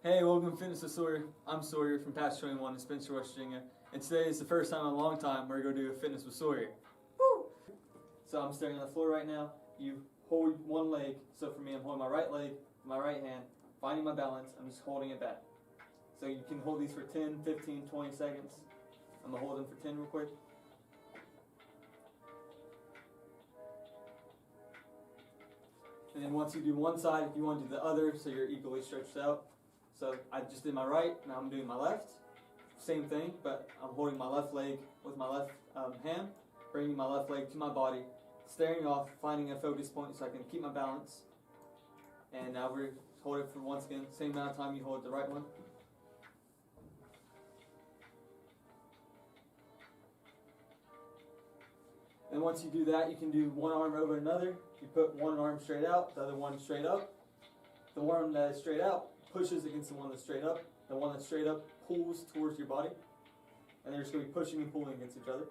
Hey, welcome to Fitness with Soyre. I'm Sawyer from Patch 21 in Spencer, West Virginia, and today is the first time in a long time we're going to do a Fitness with Sawyer. Woo! So I'm staring on the floor right now. You hold one leg. So for me, I'm holding my right leg, my right hand, finding my balance. I'm just holding it back. So you can hold these for 10, 15, 20 seconds. I'm going to hold them for 10 real quick. And then once you do one side, if you want to do the other, so you're equally stretched out. So I just did my right, now I'm doing my left. Same thing, but I'm holding my left leg with my left hand, bringing my left leg to my body, staring off, finding a focus point so I can keep my balance. And now we're hold it for once again, same amount of time you hold the right one. And once you do that, you can do one arm over another. You put one arm straight out, the other one straight up. The one that is straight out pushes against the one that's straight up. The one that's straight up pulls towards your body. And they're just going to be pushing and pulling against each other.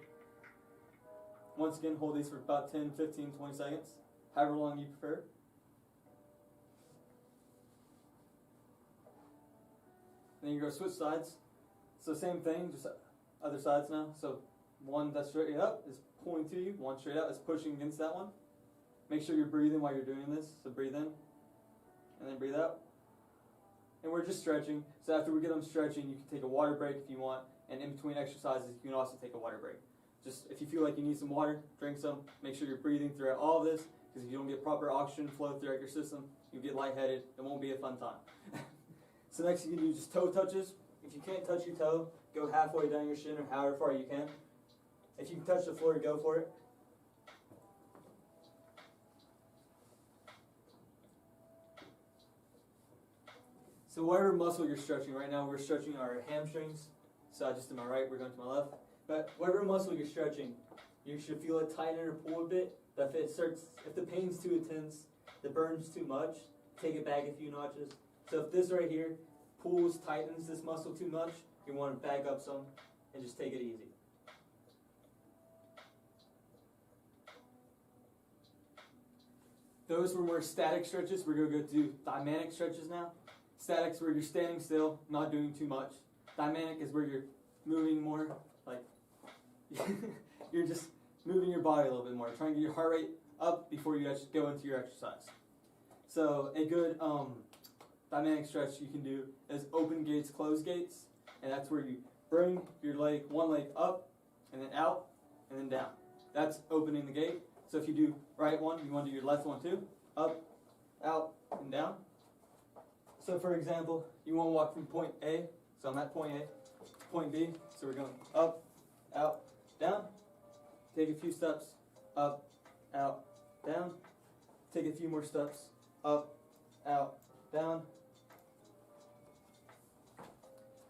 Once again, hold these for about 10, 15, 20 seconds, however long you prefer. Then you go switch sides. So same thing, just other sides now. So one that's straight up is pulling to you, one straight out is pushing against that one. Make sure you're breathing while you're doing this. So breathe in, and then breathe out. And we're just stretching. So after we get them stretching, you can take a water break if you want. And in between exercises, you can also take a water break. Just if you feel like you need some water, drink some. Make sure you're breathing throughout all of this, because if you don't get proper oxygen flow throughout your system, you'll get lightheaded. It won't be a fun time. So next you can do just toe touches. If you can't touch your toe, go halfway down your shin or however far you can. If you can touch the floor, go for it. So whatever muscle you're stretching, right now we're stretching our hamstrings. So I just did my right, we're going to my left. But whatever muscle you're stretching, you should feel it tighten or pull a bit. If the pain's too intense, the burn's too much, take it back a few notches. So if this right here pulls, tightens this muscle too much, you want to back up some and just take it easy. Those were more static stretches. We're going to go do dynamic stretches now. Static's where you're standing still, not doing too much. Dynamic is where you're moving more, like you're just moving your body a little bit more, trying to get your heart rate up before you actually go into your exercise. So a good dynamic stretch you can do is open gates, close gates, and that's where you bring your leg, one leg up, and then out, and then down. That's opening the gate. So if you do right one, you want to do your left one too, up, out, and down. So for example, you want to walk from point A, so I'm at point A, to point B, so we're going up, out, down. Take a few steps, up, out, down. Take a few more steps, up, out, down.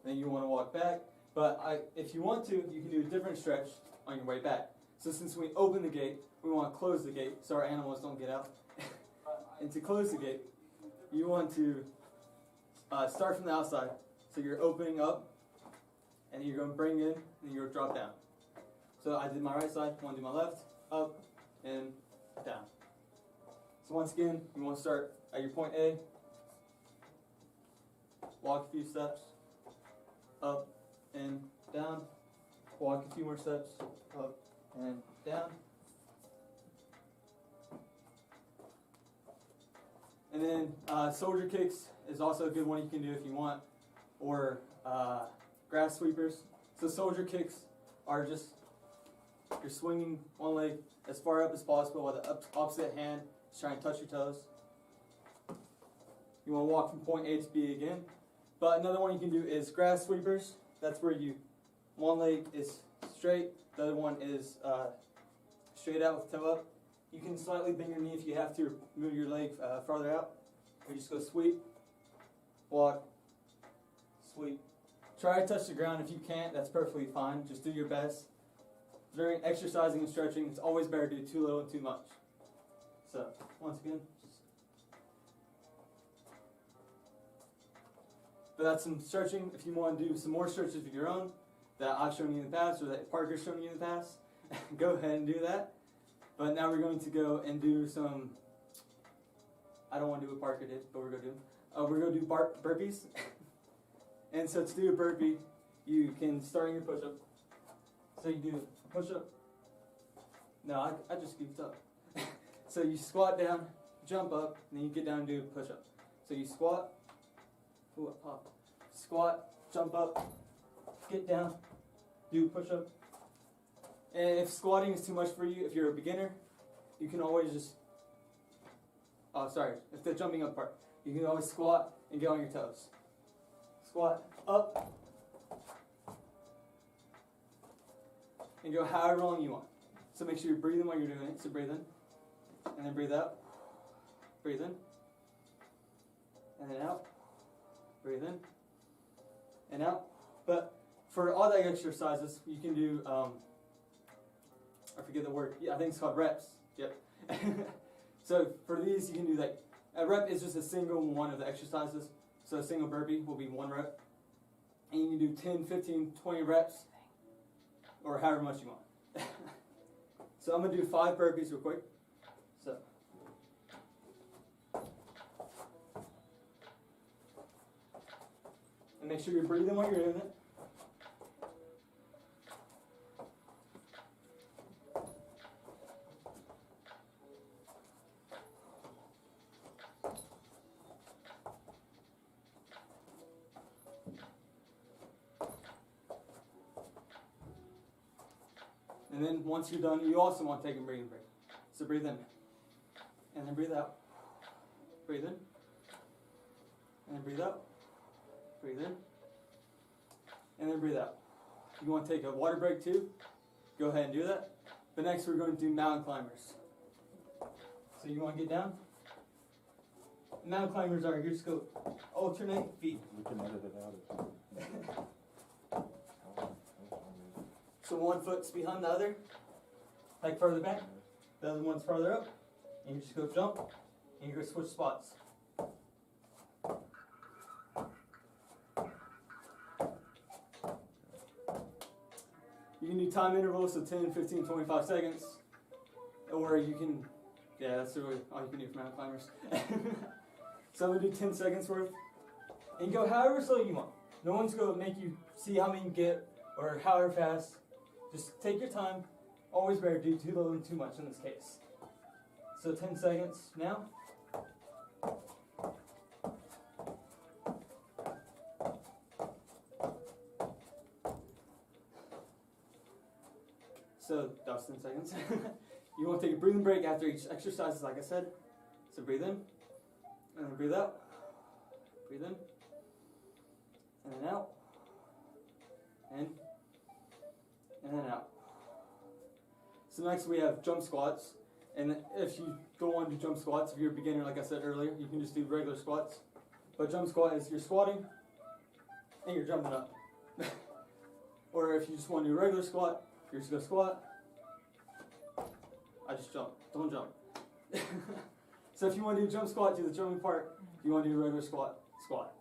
Then you want to walk back, but if you want to, you can do a different stretch on your way back. So since we open the gate, we want to close the gate so our animals don't get out. And to close the gate, you want to start from the outside. So you're opening up, and you're going to bring in, and you're going to drop down. So I did my right side, I want to do my left, up, and down. So once again, you want to start at your point A, walk a few steps, up and down, walk a few more steps, up and down. And then soldier kicks is also a good one you can do if you want, or grass sweepers. So soldier kicks are just, you're swinging one leg as far up as possible while the opposite hand is trying to touch your toes. You want to walk from point A to B again. But another one you can do is grass sweepers. That's where one leg is straight, the other one is straight out with toe up. You can slightly bend your knee if you have to, or move your leg farther out. You just go sweep, walk, sweep. Try to touch the ground. If you can't, that's perfectly fine. Just do your best. During exercising and stretching, it's always better to do too little and too much. So, once again, but that's some stretching. If you want to do some more stretches of your own that I've shown you in the past, or that Parker's shown you in the past, go ahead and do that. But now we're going to go and do some, I don't want to do what Parker did, but we're going to do burpees. And so to do a burpee, you can start in your push-up. So you do push-up. No, I just goofed up. So you squat down, jump up, and then you get down and do a push-up. So you squat, ooh, up, squat, jump up, get down, do a push-up. And if squatting is too much for you, if you're a beginner, you can always just, if the jumping up part, you can always squat and get on your toes. Squat, up, and go however long you want. So make sure you're breathing while you're doing it. So breathe in, and then breathe out. Breathe in, and then out. Breathe in, and out. But for all the exercises, you can do, I forget the word. Yeah, I think it's called reps. Yep. So for these, you can do like, a rep is just a single one of the exercises. So a single burpee will be 1 rep. And you can do 10, 15, 20 reps, or however much you want. So I'm going to do 5 burpees real quick. So. And make sure you're breathing while you're doing it. And then once you're done, you also want to take a breathing break. So breathe in, and then breathe out. Breathe in, and then breathe out. Breathe in, and then breathe out. If you want to take a water break too, go ahead and do that. But next we're going to do mountain climbers. So you want to get down. Mountain climbers are, you just go alternate feet. We can edit it out. So one foot's behind the other, like further back. The other one's farther up. And you just go jump, and you're going to switch spots. You can do time intervals of 10, 15, 25 seconds. Or you can, yeah, that's really all you can do for mountain climbers. So I'm going to do 10 seconds worth. And go however slow you want. No one's going to make you see how many you get or however fast. Just take your time. Always better do too little and too much in this case. So 10 seconds now. So that was 10 seconds. You want to take a breathing break after each exercise, like I said. So breathe in, and then breathe out. Breathe in, and then out. In, and then out. So next we have jump squats. And if you don't want to do jump squats, if you're a beginner, like I said earlier, you can just do regular squats. But jump squat is you're squatting and you're jumping up. Or if you just want to do a regular squat, you're just going to squat. I just jump. Don't jump. So if you want to do jump squat, do the jumping part. If you want to do a regular squat, squat.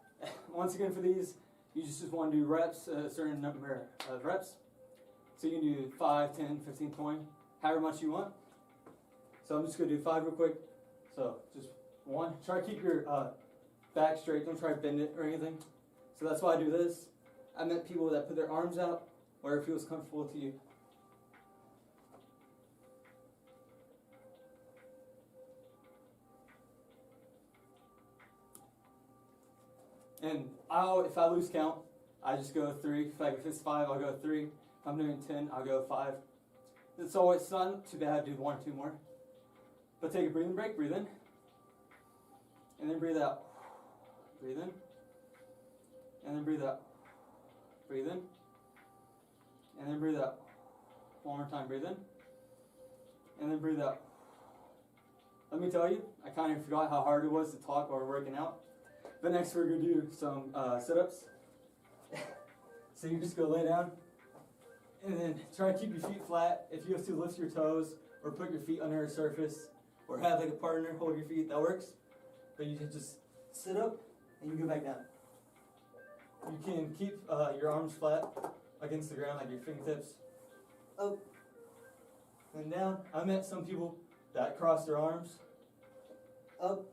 Once again, for these, you just want to do reps, a certain number of reps. So you can do 5, 10, 15, 20, however much you want. So I'm just going to do 5 real quick. So just 1. Try to keep your back straight. Don't try to bend it or anything. So that's why I do this. I met people that put their arms out where it feels comfortable to you. And if I lose count, I just go 3. If it's 5, I'll go 3. If I'm doing 10, I'll go 5. It's not too bad to do 1 or 2 more. But take a breathing break, breathe in. And then breathe out. Breathe in. And then breathe out. Breathe in. And then breathe out. One more time, breathe in. And then breathe out. Let me tell you, I kind of forgot how hard it was to talk while we're working out. But next we're going to do some sit-ups. So you just go lay down. And then try to keep your feet flat. If you have to lift your toes or put your feet under a surface or have like a partner hold your feet, that works. But you can just sit up and you go back down. You can keep your arms flat against the ground, like your fingertips up and down. I met some people that cross their arms up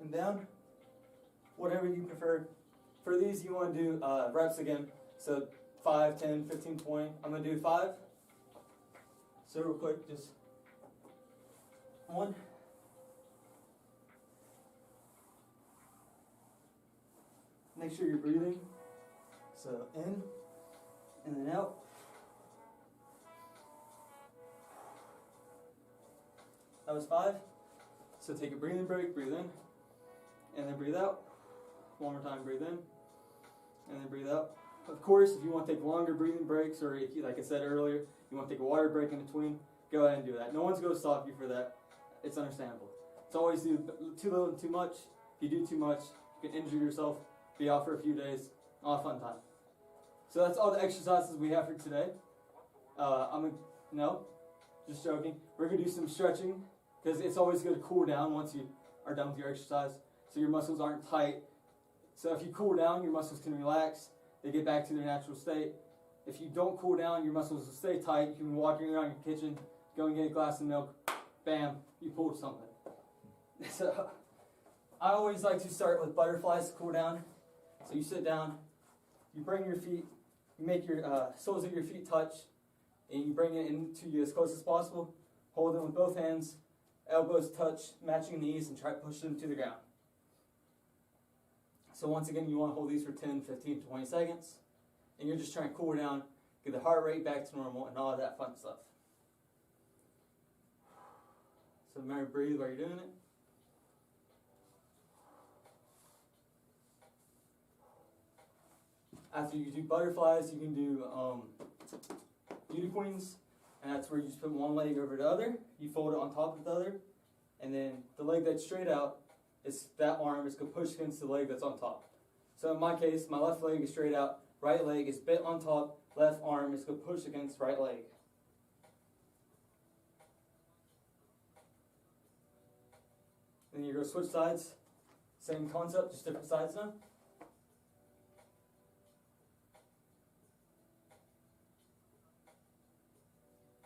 and down, whatever you prefer. For these, you want to do reps again. So 5, 10, 15, 20. I'm going to do 5. So real quick, just 1. Make sure you're breathing. So in and then out. That was 5. So take a breathing break, breathe in, and then breathe out. One more time, breathe in, and then breathe out. Of course, if you want to take longer breathing breaks, or if you, like I said earlier, you want to take a water break in between, go ahead and do that. No one's going to stop you for that. It's understandable. It's always do too little and too much. If you do too much, you can injure yourself, be out for a few days, not a fun time. So that's all the exercises we have for today. No, just joking. We're going to do some stretching, because it's always good to cool down once you are done with your exercise, so your muscles aren't tight. So if you cool down, your muscles can relax. They get back to their natural state. If you don't cool down, your muscles will stay tight. You can be walking around your kitchen, go and get a glass of milk, bam, you pulled something. So I always like to start with butterflies to cool down. So you sit down, you bring your feet, you make your soles of your feet touch, and you bring it into you as close as possible. Hold it with both hands, elbows touch, matching knees, and try to push them to the ground. So once again, you want to hold these for 10, 15, 20 seconds. And you're just trying to cool down, get the heart rate back to normal, and all of that fun stuff. So remember, breathe while you're doing it. After you do butterflies, you can do beauty queens. And that's where you just put one leg over the other. You fold it on top of the other. And then the leg that's straight out, that arm is going to push against the leg that's on top. So in my case, my left leg is straight out, right leg is bent on top, left arm is going to push against right leg. Then you're going to switch sides. Same concept, just different sides now.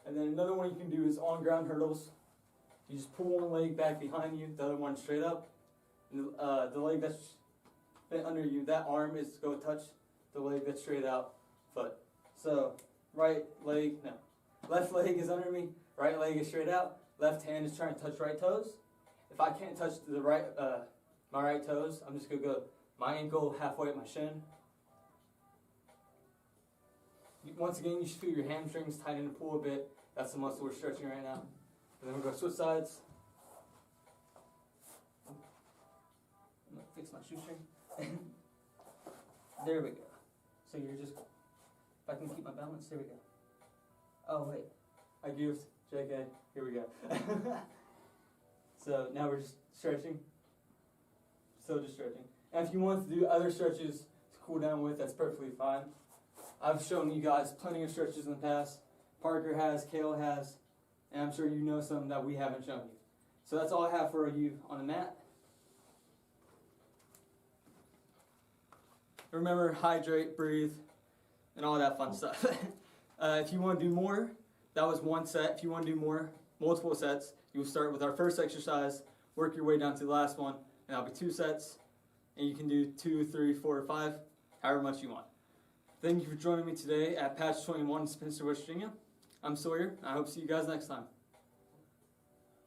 And then another one you can do is on ground hurdles. You just pull one leg back behind you, the other one straight up. And the leg that's bent under you, that arm is going to touch the leg that's straight out foot. So left leg is under me, right leg is straight out, left hand is trying to touch right toes. If I can't touch the my right toes, I'm just going to go my ankle halfway at my shin. Once again, you should feel your hamstrings tighten and pull a bit. That's the muscle we're stretching right now. And then we're going to switch sides. I'm going to fix my shoestring. There we go. So you're just, if I can keep my balance, there we go. Oh wait, I goofed. JK, here we go. So now we're just stretching. Still just stretching. And if you want to do other stretches to cool down with, that's perfectly fine. I've shown you guys plenty of stretches in the past. Parker has, Kale has, and I'm sure you know some that we haven't shown you. So that's all I have for you on the mat. Remember, hydrate, breathe, and all that fun stuff. If you want to do more, that was one set. If you want to do more, multiple sets, you will start with our first exercise, work your way down to the last one, and that'll be 2 sets. And you can do 2, 3, 4, or 5, however much you want. Thank you for joining me today at Patch 21 in Spencer, West Virginia. I'm Sawyer. I hope to see you guys next time.